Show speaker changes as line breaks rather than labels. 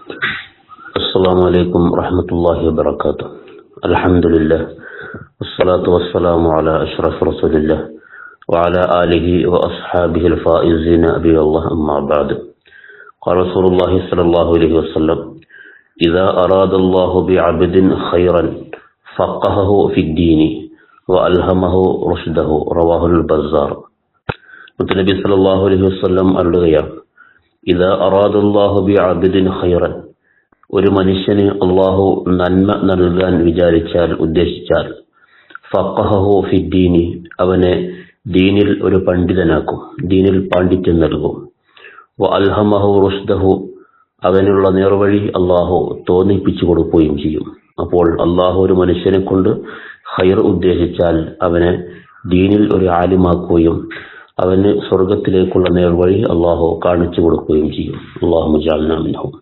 السلام عليكم ورحمة الله وبركاته. الحمد لله والصلاة والسلام على أشرف رسول الله وعلى آله وأصحابه الفائزين أبي الله أما بعد. قال رسول الله صلى الله عليه وسلم: إذا أراد الله بعبد خيرا فقهه في الدين وألهمه رشده. رواه البزار. നബി സല്ലല്ലാഹു അലൈഹി വസല്ലം പറയുകയാണ്: ഇദാ അറാദല്ലാഹു ബിഅബ്ദിൻ ഖൈറൻ, ഒരു മനുഷ്യന് അള്ളാഹു നന്മ നൽകാൻ വിചാരിച്ചാൽ, ഉദ്ദേശിച്ചാൽ, ഫഖഹഹു ഫിദ്ദീനി, അവനെ ദീനിൽ ഒരു പണ്ഡിതനാക്കും, ദീനിൽ പാണ്ഡിത്യം നൽകും. വ അൽഹമഹു റുഷ്ദഹു, അവനുള്ള നേർവഴി അള്ളാഹു തോന്നിപ്പിച്ചു കൊടുക്കുകയും ചെയ്യും. അപ്പോൾ അള്ളാഹു ഒരു മനുഷ്യനെ കൊണ്ട് ഖൈർ ഉദ്ദേശിച്ചാൽ അവനെ ദീനിൽ ഒരു ആലിമാക്കുകയും അവന് സ്വർഗത്തിലേക്കുള്ള നേർവഴി അള്ളാഹു കാണിച്ചു കൊടുക്കുകയും ചെയ്യും. അല്ലാഹുമ്മ ജഅൽനാ മിൻഹും.